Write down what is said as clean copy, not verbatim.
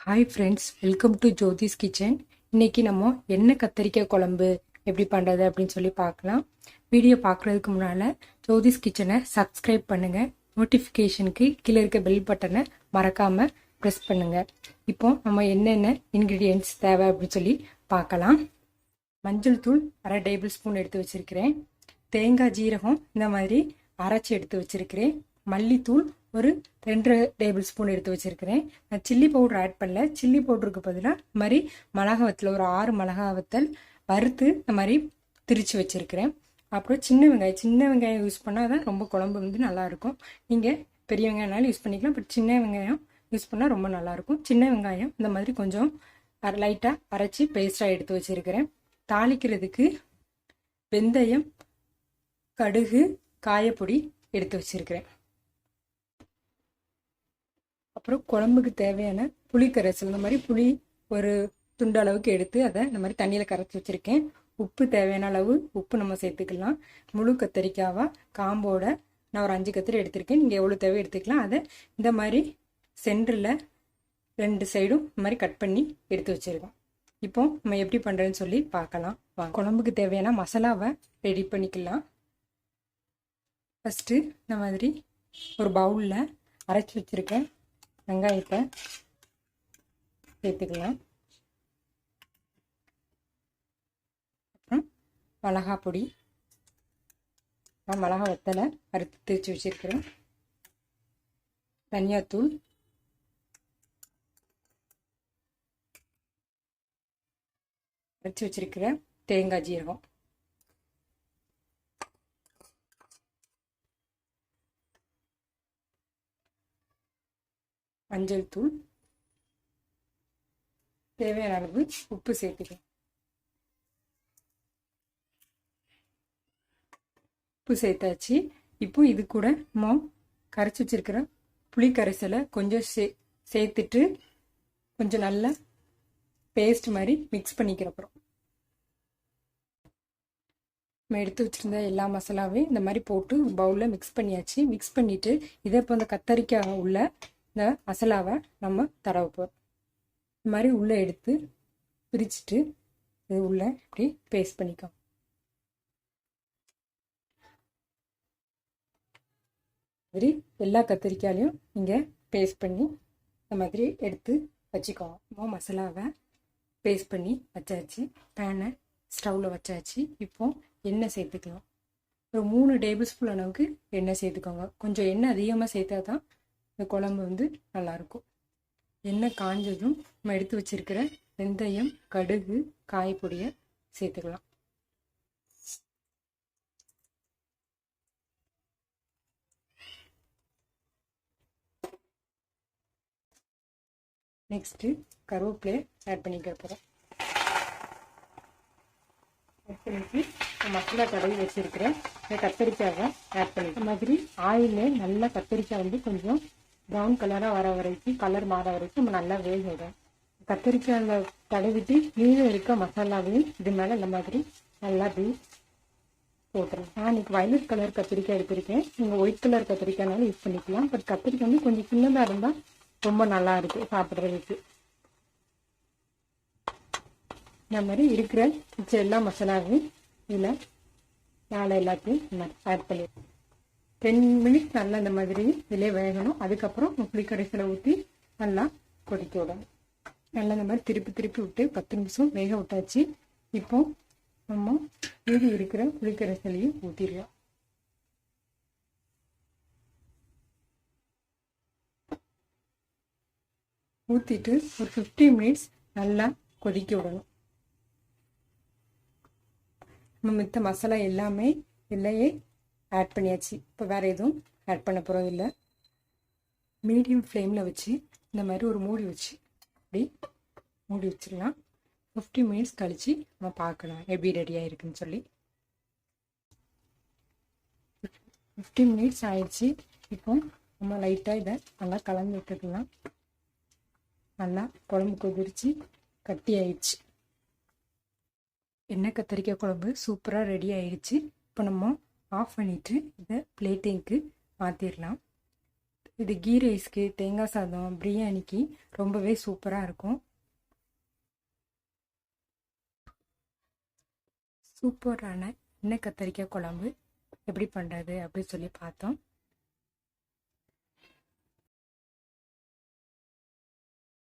Hi friends, welcome to Jothi's kitchen. இன்னைக்கு நம்ம எண்ணெய் கத்தரிக்காய் குழம்பு எப்படி பண்ணுறது அப்படின்னு சொல்லி பார்க்கலாம். வீடியோ பார்க்குறதுக்கு முன்னால் ஜோதிஸ் கிச்சனை சப்ஸ்கிரைப் பண்ணுங்கள். நோட்டிஃபிகேஷனுக்கு கீழே இருக்க பெல் பட்டனை மறக்காமல் ப்ரெஸ் பண்ணுங்கள். இப்போ நம்ம என்னென்ன இன்க்ரீடியன்ட்ஸ் தேவை அப்படின்னு சொல்லி பார்க்கலாம். மஞ்சள் தூள் அரை டேபிள் ஸ்பூன் எடுத்து வச்சுருக்கிறேன். தேங்காய் ஜீரகம் இந்த மாதிரி அரைச்சி எடுத்து வச்சுருக்கிறேன். மல்லித்தூள் ஒரு 2 டேபிள் ஸ்பூன் எடுத்து வச்சுருக்கிறேன். நான் சில்லி பவுடர் ஆட் பண்ணல. சில்லி பவுடருக்கு பதிலாக இந்த மாதிரி மிளகா வத்தல் ஒரு 6 மிளகா வத்தல் வறுத்து இந்த மாதிரி திரித்து வச்சுருக்கிறேன். அப்புறம் சின்ன வெங்காயம் யூஸ் பண்ணால் தான் ரொம்ப குழம்பு வந்து நல்லாயிருக்கும். நீங்கள் பெரிய வெங்காயம்னாலும் யூஸ் பண்ணிக்கலாம், பட் சின்ன வெங்காயம் யூஸ் பண்ணால் ரொம்ப நல்லாயிருக்கும். சின்ன வெங்காயம் இந்த மாதிரி கொஞ்சம் லைட்டாக அரைச்சி பேஸ்ட்டாக எடுத்து வச்சுருக்கிறேன். தாளிக்கிறதுக்கு வெந்தயம், கடுகு, காயப்பொடி எடுத்து வச்சுருக்கிறேன். அப்புறம் குழம்புக்கு தேவையான புளி கரைசல், இந்த மாதிரி புளி ஒரு துண்டு அளவுக்கு எடுத்து அதை இந்த மாதிரி தண்ணியில் கரைச்சி வச்சுருக்கேன். உப்பு தேவையான அளவு உப்பு நம்ம சேர்த்துக்கலாம். முழு கத்தரிக்காவா காம்போட நான் ஒரு 5 கத்திரி எடுத்திருக்கேன். நீங்கள் எவ்வளோ தேவை எடுத்துக்கலாம். அதை இந்த மாதிரி சென்டரில் 2 சைடும் இந்த மாதிரி கட் பண்ணி எடுத்து வச்சுருக்கோம். இப்போ நம்ம எப்படி பண்ணுறதுன்னு சொல்லி பார்க்கலாம். குழம்புக்கு தேவையான மசாலாவை ரெடி பண்ணிக்கலாம். ஃபஸ்ட்டு இந்த மாதிரி ஒரு பவுலில் அரைச்சி வச்சுருக்கேன் வெங்காயத்தை சேர்த்துக்கலாம். அப்புறம் மிளகா பொடி, மிளகா வத்தலை அறுத்து திரிச்சு வச்சுருக்கிறேன். தனியாத்தூள், அரைச்சி வச்சிருக்கிற தேங்காய் ஜீரகம், மஞ்சள் தூள், தேவையான அளவு உப்பு சேர்த்துக்கலாம். உப்பு சேர்த்தாச்சு. இப்போ இது கூட நம்ம கரைச்சி வச்சிருக்கிற புளி கரைசலை கொஞ்சம் சேர்த்துட்டு கொஞ்சம் நல்லா பேஸ்ட் மாதிரி மிக்ஸ் பண்ணிக்கிறப்பறம் நம்ம எடுத்து வச்சுருந்த எல்லா மசாலாவையும் இந்த மாதிரி போட்டு பவுலில் மிக்ஸ் பண்ணியாச்சு. மிக்ஸ் பண்ணிவிட்டு இதை இப்போ இந்த கத்தரிக்காய் உள்ள இந்த மசாலாவை நம்ம தடவைப்போம். இந்த மாதிரி உள்ளே எடுத்து பிரிச்சுட்டு இது உள்ளே இப்படி பேஸ்ட் பண்ணிக்கோ. மாதிரி எல்லா கத்திரிக்காயிலையும் நீங்கள் பேஸ்ட் பண்ணி இந்த மாதிரி எடுத்து வச்சுக்கோங்க. மசாலாவை பேஸ்ட் பண்ணி வச்சாச்சு. பேனை ஸ்டவ்வில் வச்சாச்சு. இப்போ எண்ணெய் சேர்த்துக்கலாம். ஒரு 3 டேபிள் ஸ்பூன் அளவுக்கு எண்ணெய் சேர்த்துக்கோங்க. கொஞ்சம் எண்ணெய் அதிகமாக சேர்த்தா தான் இந்த குழம்பு வந்து நல்லாயிருக்கும். எண்ணெய் காஞ்சதும் நம்ம எடுத்து வச்சிருக்கிற வெந்தயம், கடுகு, காயப்பொடியை சேர்த்துக்கலாம். நெக்ஸ்ட்டு கருவேப்பிலையை ஆட் பண்ணிக்க போகிறோம். ஆட் பண்ணிட்டு மசாலா தடவி வச்சுருக்கிறேன் இந்த கத்தரிக்காவை ஆட் பண்ணி இந்த மாதிரி ஆயிலே நல்லா கத்தரிக்காய் வந்து கொஞ்சம் ப்ரௌன் கலராக வர வரைக்கும், கலர் மாற வரைக்கும் நம்ம நல்லா வேக விடும். கத்தரிக்காயில் தடவிட்டு மீதம் இருக்க மசாலாவையும் இது மேலே இந்த மாதிரி நல்லா அப்படி போட்டுருங்க. நான் இன்னைக்கு வயலட் கலர் கத்திரிக்காய் எடுத்திருக்கேன். நீங்கள் ஒயிட் கலர் கத்திரிக்காய்னாலும் யூஸ் பண்ணிக்கலாம். பட் கத்திரிக்காய் வந்து கொஞ்சம் சின்னதாக இருந்தால் ரொம்ப நல்லா இருக்குது சாப்பிட்றதுக்கு. இந்த மாதிரி இருக்கிற மிச்ச எல்லா மசாலாவையும் இதில் மேலே எல்லாத்தையும் ஆட் பண்ணி 10 மினிட்ஸ் நல்லா இந்த மாதிரி இதிலே வேகணும். அதுக்கப்புறம் புளிக்கரைசலை ஊற்றி நல்லா கொதிக்க விடணும். நல்லா இந்த மாதிரி திருப்பி விட்டு 10 நிமிஷம் வேக விட்டாச்சு. இப்போ நம்ம மீதி இருக்கிற புளிக்கரைசலையும் ஊற்றிடலாம். ஊற்றிட்டு ஒரு 15 மினிட்ஸ் நல்லா கொதிக்க விடணும். நம்ம மித்த மசாலா எல்லாமே இல்லையே ஆட் பண்ணியாச்சு. இப்போ வேறு எதுவும் ஆட் பண்ண போகிறோம் இல்லை. மீடியம் ஃப்ளேமில் வச்சு இந்த மாதிரி ஒரு மூடி வச்சு அப்படி மூடி வச்சிடலாம். 15 மினிட்ஸ் கழித்து நம்ம பார்க்கலாம் எப்படி ரெடியாக இருக்குன்னு சொல்லி. 15 மினிட்ஸ் ஆயிடுச்சு. இப்போ நம்ம லைட்டாக இதை நல்லா கலந்து விட்டுக்கலாம். நல்லா குழம்பு கொதிச்சு கட்டி ஆயிடுச்சு. எண்ணெய் கத்தரிக்காய் குழம்பு சூப்பராக ரெடி ஆயிடுச்சு. இப்போ நம்ம ஆஃப் பண்ணிவிட்டு இதை பிளேட்டிங்க்கு மாற்றிடலாம். இது கீ ரைஸ்க்கு, தேங்காய் சாதம், பிரியாணிக்கு ரொம்பவே சூப்பராக இருக்கும். சூப்பரான எண்ணெய் கத்தரிக்காய் குழம்பு எப்படி பண்ணுறது அப்படின்னு சொல்லி பார்த்தோம்.